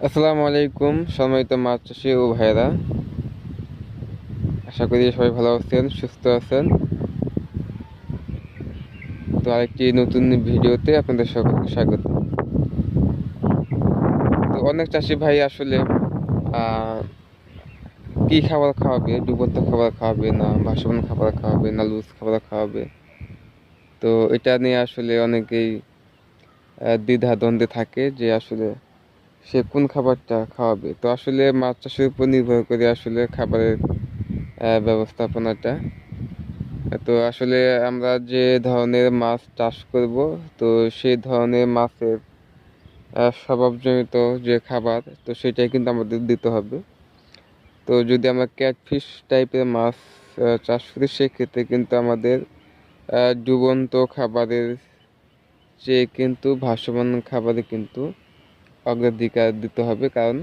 আসসালামু আলাইকুম সম্মানিত মাছ চাষি ও ভাইয়েরা, আশা করি সবাই ভালো আছেন, সুস্থ আছেন। তো আরেকটি নতুন ভিডিওতে আপনাদের সকলকে স্বাগত। তো অনেক চাষি ভাই আসলে কি খাবার খাওয়াবে, ডুবন্ত খাবার খাওয়াবে না ভাসমান খাবার খাওয়াবে না লুজ খাবার খাওয়াবে, তো এটা নিয়ে আসলে অনেকেই দ্বিধা দ্বন্দ্বে থাকে যে আসলে সে কোন খাবারটা খাওয়াবে। তো আসলে মাছ চাষের উপর নির্ভর করে আসলে খাবারের ব্যবস্থাপনাটা। তো আসলে আমরা যে ধরনের মাছ চাষ করব, তো সেই ধরনের মাছের স্বভাবজনিত যে খাবার, তো সেটাই কিন্তু আমাদের দিতে হবে। তো যদি আমরা ক্যাটফিশ টাইপের মাছ চাষ করি, সেক্ষেত্রে কিন্তু আমাদের ডুবন্ত খাবারের চেয়ে কিন্তু ভাসমান খাবারে কিন্তু অগ্রাধিকার দিতে হবে। কারণ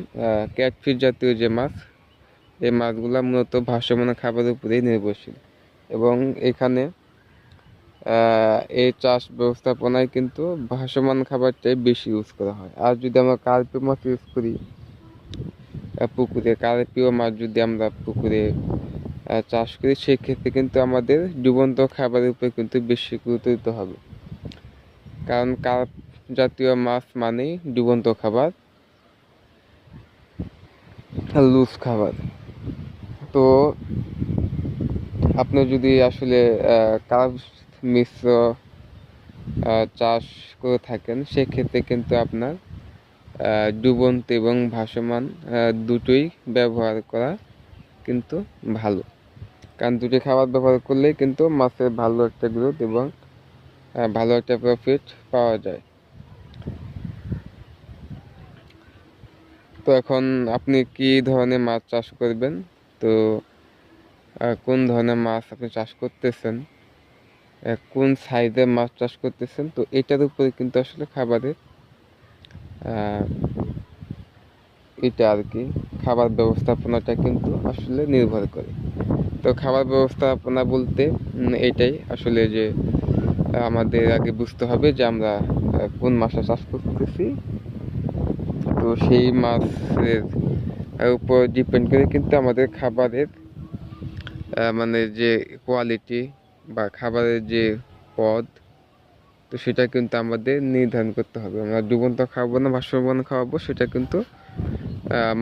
ক্যাটফিশ জাতীয় যে মাছ, এই মাছগুলো মূলত ভাসমান খাবারের উপরেই নির্ভরশীল। এবং এখানে এই চাষ ব্যবস্থাপনায় কিন্তু ভাসমান খাবারটাই বেশি ইউজ করা হয়। আর যদি আমরা কার্পি মাছ ইউজ করি পুকুরে, কার্পিও মাছ যদি আমরা পুকুরে চাষ করি, সেক্ষেত্রে কিন্তু আমাদের ডুবন্ত খাবারের উপরে কিন্তু বেশি গুরুত্ব দিতে হবে। কারণ কার্প জাতীয় মাছ মানেই ডুবন্ত খাবার, লুজ খাবার। তো আপনি যদি আসলে কার্প মিশ্র চাষ করে থাকেন, সেক্ষেত্রে কিন্তু আপনার ডুবন্ত এবং ভাসমান দুটোই ব্যবহার করা কিন্তু ভালো। কারণ দুটি খাবার ব্যবহার করলেই কিন্তু মাছের ভালো একটা গ্রোথ এবং ভালো একটা প্রফিট পাওয়া যায়। তো এখন আপনি কি ধরনের মাছ চাষ করবেন, তো কোন ধরনের মাছ আপনি চাষ করতেছেন, কোন সাইজের মাছ চাষ করতেছেন, তো এটার উপরে কিন্তু আসলে খাবারের এটা আর কি খাবার ব্যবস্থাপনাটা কিন্তু আসলে নির্ভর করে। তো খাবার ব্যবস্থাপনা বলতে এটাই আসলে যে আমাদের আগে বুঝতে হবে যে আমরা কোন মাছটা চাষ করতেছি। তো সেই মাছের উপর ডিপেন্ড করে কিন্তু আমাদের খাবারের মানে যে কোয়ালিটি বা খাবারের যে পদ, তো সেটা কিন্তু আমাদের নির্ধারণ করতে হবে। আমরা ডুবন্ত খাওয়াবো না ভাসমান খাওয়াবো, সেটা কিন্তু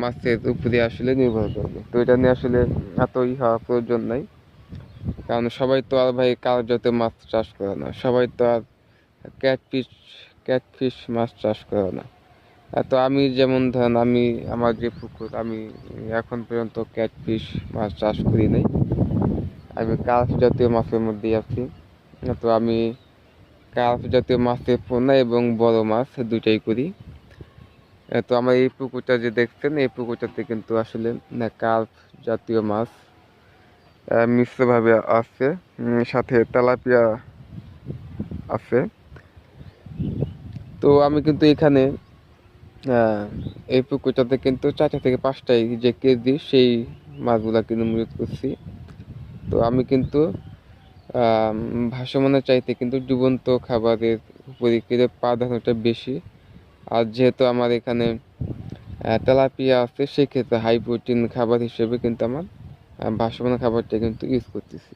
মাছের উপরে আসলে নির্ভর করবে। তো এটা নিয়ে আসলে এতই হওয়ার প্রয়োজন নাই। কারণ সবাই তো আর ভাই কার জাতীয় মাছ চাষ করে না, সবাই তো আর ক্যাটফিশ ক্যাটফিশ মাছ চাষ করে না। তো আমি যেমন ধরেন, আমি আমার যে পুকুর, আমি এখন পর্যন্ত ক্যাটফিশ মাছ চাষ করি নাই। আমি কার্প জাতীয় মাছের মধ্যেই আছি। তো আমি কার্প জাতীয় মাছের পোনা এবং বড় মাছ দুইটাই করি। তো আমার এই পুকুরটা যে দেখছেন, এই পুকুরটাতে কিন্তু আসলে কার্প জাতীয় মাছ মিশ্রভাবে আছে, সাথে তেলাপিয়া আছে। তো আমি কিন্তু এখানে এই পুকুরটাতে কিন্তু 4টা থেকে 5টাই যে কেজি, সেই মাছগুলা কিন্তু মজুত করছি। তো আমি কিন্তু ভাসমানের চাইতে কিন্তু ডুবন্ত খাবারের উপরে কিন্তু প্রাধান্যটা বেশি। আর যেহেতু আমার এখানে তেলাপিয়া আছে, সেক্ষেত্রে হাই প্রোটিন খাবার হিসেবে কিন্তু আমার ভাসমান খাবারটা কিন্তু ইউজ করতেছি।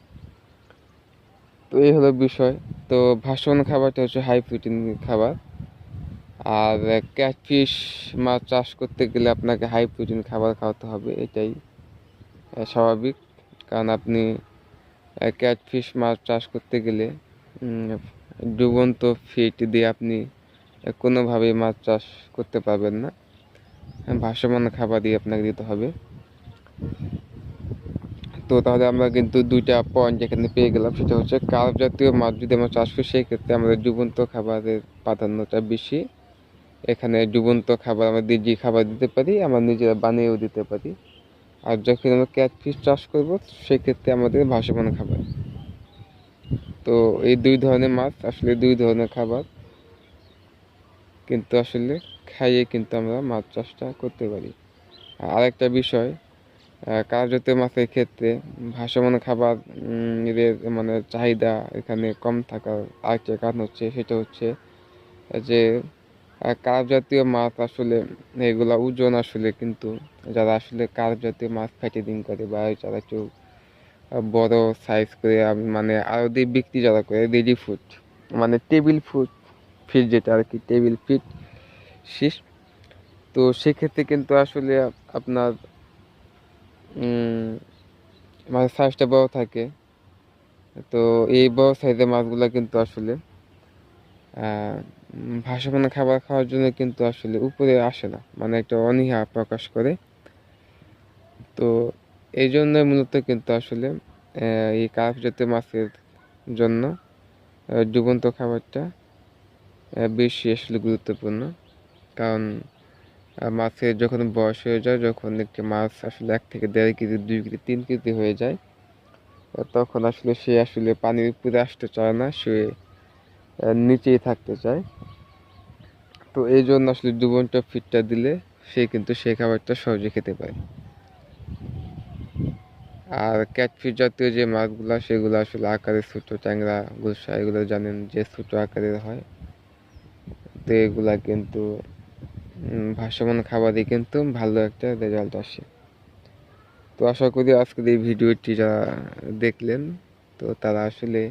তো এই হলো বিষয়। তো ভাসমান খাবারটা হচ্ছে হাই প্রোটিন খাবার। আর ক্যাটফিশ মাছ চাষ করতে গেলে আপনাকে হাই প্রোটিন খাবার খাওয়াতে হবে, এটাই স্বাভাবিক। কারণ আপনি ক্যাটফিশ মাছ চাষ করতে গেলে ডুবন্ত ফিড দিয়ে আপনি কোনোভাবেই মাছ চাষ করতে পারবেন না। ভাসমান খাবার দিয়ে আপনাকে দিতে হবে। তো তাহলে আমরা কিন্তু দুইটা পয়েন্ট এখানে পেয়ে গেলাম। সেটা হচ্ছে কার্প জাতীয় মাছ যদি আমরা চাষ করি, সেক্ষেত্রে আমাদের ডুবন্ত খাবারের প্রাধান্যটা বেশি। এখানে ডুবন্ত খাবার আমরা যে খাবার দিতে পারি, আমরা নিজেরা বানিয়েও দিতে পারি। আর যখন আমরা ক্যাটফিশ চাষ করব, সেক্ষেত্রে আমাদের ভাসমান খাবার। তো এই দুই ধরনের মাছ আসলে দুই ধরনের খাবার কিন্তু আসলে খাইয়ে কিন্তু আমরা মাছ চাষটা করতে পারি। আরেকটা বিষয়, কার্যত মাছের ক্ষেত্রে ভাসমান খাবার এদের মানে চাহিদা এখানে কম থাকার আরেকটা কারণ হচ্ছে, সেটা হচ্ছে যে আর কার্প জাতীয় মাছ আসলে এগুলা ওজন আসলে কিন্তু যারা আসলে কার্প জাতীয় মাছ ফ্যাটেনিং করে বা যারা একটু বড় সাইজ করে মানে আরও দিয়ে বিক্রি যারা করে রেডি ফুড মানে টেবিল ফুড ফিড যেটা আর কি টেবিল ফিড ফিশ, তো সেক্ষেত্রে কিন্তু আসলে আপনার মাছের সাইজটা বড় থাকে। তো এই বড় সাইজের মাছগুলো কিন্তু আসলে ভাসমান খাবার খাওয়ার জন্য কিন্তু আসলে উপরে আসে না, মানে একটা অনীহা প্রকাশ করে। তো এই জন্য মূলত কিন্তু আসলে এই কার্প জাতীয় মাছের জন্য ডুবন্ত খাবারটা বেশি আসলে গুরুত্বপূর্ণ। কারণ মাছের যখন বয়স হয়ে যায়, যখন একটি মাছ আসলে 1 থেকে 1.5 কেজি 2 কেজি 3 কেজি হয়ে যায়, তখন আসলে সে আসলে পানির উপরে আসতে চায় না, সে নিচেই থাকতে চায়। তো এই জন্য আসলে ডুবন্ত ফিডটা দিলে সে কিন্তু সেই খাবারটা সহজে খেতে পারে। আর ক্যাটফিশ জাতীয় যে মাছগুলো সেগুলো আসলে আকারে ছোট, ট্যাংরা গুলশা এগুলো জানেন যে ছোট আকারের হয়। তো এগুলা কিন্তু ভাসমান খাবারই কিন্তু ভালো একটা রেজাল্ট আসে। তো আশা করি আজকের এই ভিডিওটি যারা দেখলেন, তো তারা আসলে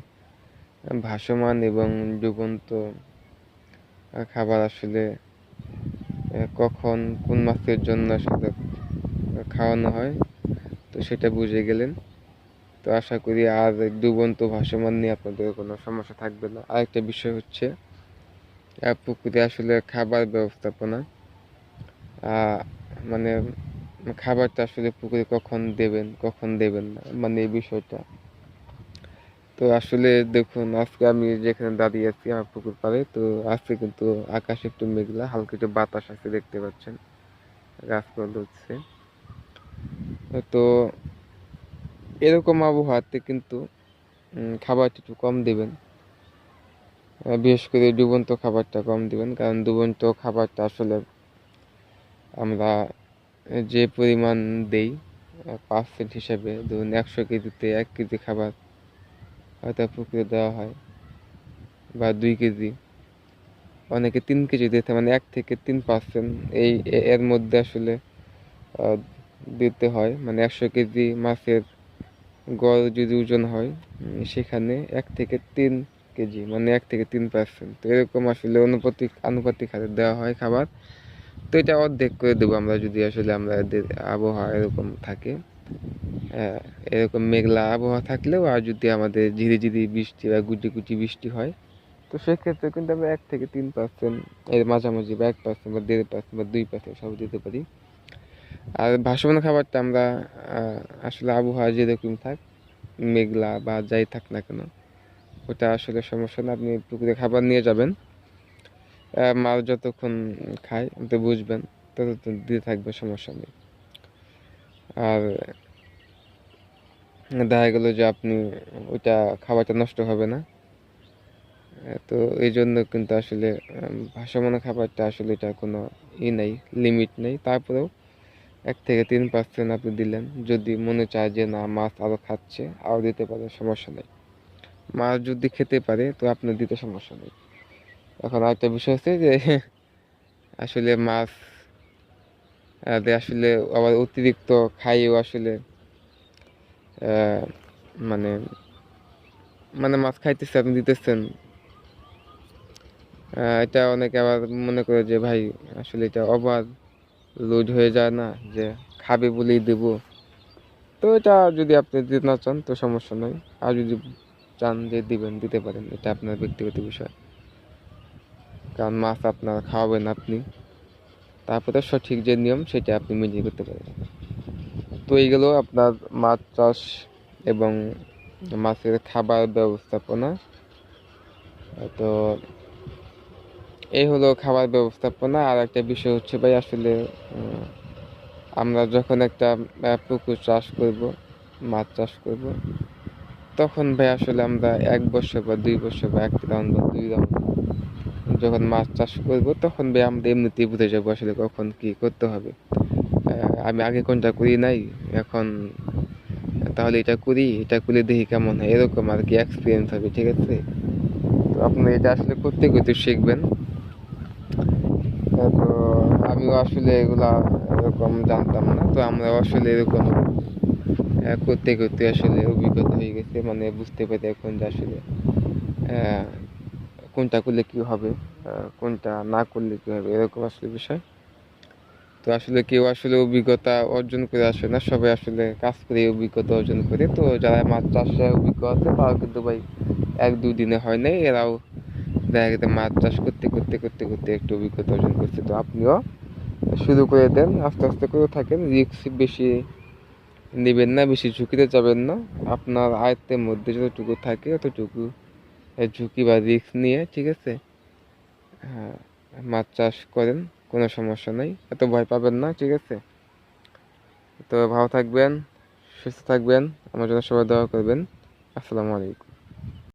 ভাসমান এবং ডুবন্ত খাবার আসলে কখন কোন মাছের জন্য আসলে খাওয়ানো হয় তো সেটা বুঝে গেলেন। তো আশা করি আর ডুবন্ত ভাসমান নিয়ে আপনাদের কোনো সমস্যা থাকবে না। আরেকটা বিষয় হচ্ছে পুকুরে আসলে খাবার ব্যবস্থাপনা, মানে খাবারটা আসলে পুকুরে কখন দেবেন কখন দেবেন না, মানে এই বিষয়টা। তো আসলে দেখুন আজকে আমি যেখানে দাঁড়িয়ে আছি আমার পুকুর পাড়ে, তো আজকে কিন্তু আকাশ একটু মেঘলা, হালকা একটু বাতাস আছে দেখতে পাচ্ছেন, গাছপালা হচ্ছে। তো এরকম আবহাওয়াতে কিন্তু খাবারটা একটু কম দেবেন, বিশেষ করে ডুবন্ত খাবারটা কম দিবেন। কারণ ডুবন্ত খাবারটা আসলে আমরা যে পরিমাণ দেই পার্সেন্ট হিসাবে, ধরুন 100 কেজিতে 1 কেজি খাবার হয়তো পুকুরে দেওয়া হয় বা 2 কেজি, অনেকে 3 কেজি দিতে, মানে 1 থেকে 3% এর মধ্যে আসলে দিতে হয়। মানে 100 কেজি মাছের গড় যদি ওজন হয় সেখানে 1 থেকে 3 কেজি, মানে 1 থেকে 3%, তো এরকম আসলে আনুপাতিক হারে দেওয়া হয় খাবার। তো এটা অর্ধেক করে দেবো আমরা যদি আসলে আমাদের আবহাওয়া এরকম থাকে, এরকম মেঘলা আবহাওয়া থাকলেও, আর যদি আমাদের ঝিরিঝিরি বৃষ্টি বা গুটি গুটি বৃষ্টি হয়, তো সেক্ষেত্রে কিন্তু আমরা 1 থেকে 3% এর মাঝামাঝি বা 1% বা 1.5% বা 2% সব দিতে পারি। আর ভাসমান খাবারটা আমরা আসলে আবহাওয়া যেরকম থাক, মেঘলা বা যাই থাক না কেন, ওটা আসলে সমস্যা না। আপনি পুকুরে খাবার নিয়ে যাবেন, মাছ যতক্ষণ খায় তো বুঝবেন, ততক্ষণ দিয়ে থাকবে, সমস্যা নেই। আর দেখা গেল যে আপনি ওইটা খাবারটা নষ্ট হবে না। তো এই জন্য কিন্তু আসলে ভাসমান খাবারটা আসলে এটা কোনো নেই, লিমিট নেই। তারপরেও 1 থেকে 3% আপনি দিলেন, যদি মনে চায় যে না মাছ আরও খাচ্ছে আরও দিতে পারে, সমস্যা নেই। মাছ যদি খেতে পারে তো আপনার দিতে সমস্যা নেই। এখন আরেকটা বিষয় হচ্ছে যে আসলে মাছ আসলে আবার অতিরিক্ত খাইয়েও আসলে মানে মানে মাছ খাইতেছে আপনি দিতেছেন, এটা অনেকে আবার মনে করে যে ভাই আসলে এটা ওভার লোড হয়ে যায় না, যে খাবে বলেই দেব। তো এটা যদি আপনি দিতে না চান তো সমস্যা নয়, আর যদি চান যে দিবেন দিতে পারেন, এটা আপনার ব্যক্তিগত বিষয়। কারণ মাছ আপনার খাওয়াবেন আপনি, তারপরে সঠিক যে নিয়ম সেটা আপনি মেনটেন করতে পারেন। তো এইগুলো আপনার মাছ চাষ এবং মাছের খাবার ব্যবস্থাপনা। তো এই হলো খাবার ব্যবস্থাপনা। আর একটা বিষয় হচ্ছে ভাই আসলে আমরা যখন একটা পুকুর চাষ করব, মাছ চাষ করব, তখন ভাই আসলে আমরা 1 বছর বা 2 বছর বা 1 রাউন্ড বা 2 রাউন্ড যখন মাছ চাষ করব, তখন ভাই আমরা এমনিতেই বুঝে যাবো আসলে কখন কি করতে হবে। আমি আগে কোনটা করি নাই, এখন তাহলে এটা করি, এটা করলে দেখি কেমন হয়, এরকম আর কি এক্সপিরিয়েন্স হবে, ঠিক আছে। তো আপনি এটা আসলে করতে করতে শিখবেন। তো আমিও আসলে এগুলা এরকম জানতাম না, তো আমরাও আসলে এরকম করতে করতে আসলে অভিজ্ঞতা হয়ে গেছে, মানে বুঝতে পারি এখন যে আসলে আহ, কোনটা করলে কি হবে, কোনটা না করলে কি হবে, এরকম আসলে বিষয়। তো আসলে কেউ আসলে অভিজ্ঞতা অর্জন করে আসে না, সবাই আসলে কাজ করে অভিজ্ঞতা অর্জন করে। তো যারা মাছ চাষে অভিজ্ঞ আছে তারাও কিন্তু ভাই 1-2 দিনে হয় নাই, এরাও দেখা গেছে মাছ চাষ করতে করতে করতে করতে একটু অভিজ্ঞতা অর্জন করছে। তো আপনিও শুরু করে দেন, আস্তে আস্তে করে থাকেন, রিস্ক বেশি নেবেন না, বেশি ঝুঁকিতে যাবেন না। আপনার আয়ত্তের মধ্যে যতটুকু থাকে ততটুকু ঝুঁকি বা রিস্ক নিয়ে, ঠিক আছে, হ্যাঁ, মাছ চাষ করেন, কোনো সমস্যা নেই, এত ভয় পাবেন না, ঠিক আছে। তো ভালো থাকবেন, সুস্থ থাকবেন, আমার জন্য সবাই দোয়া করবেন। আসসালামু আলাইকুম।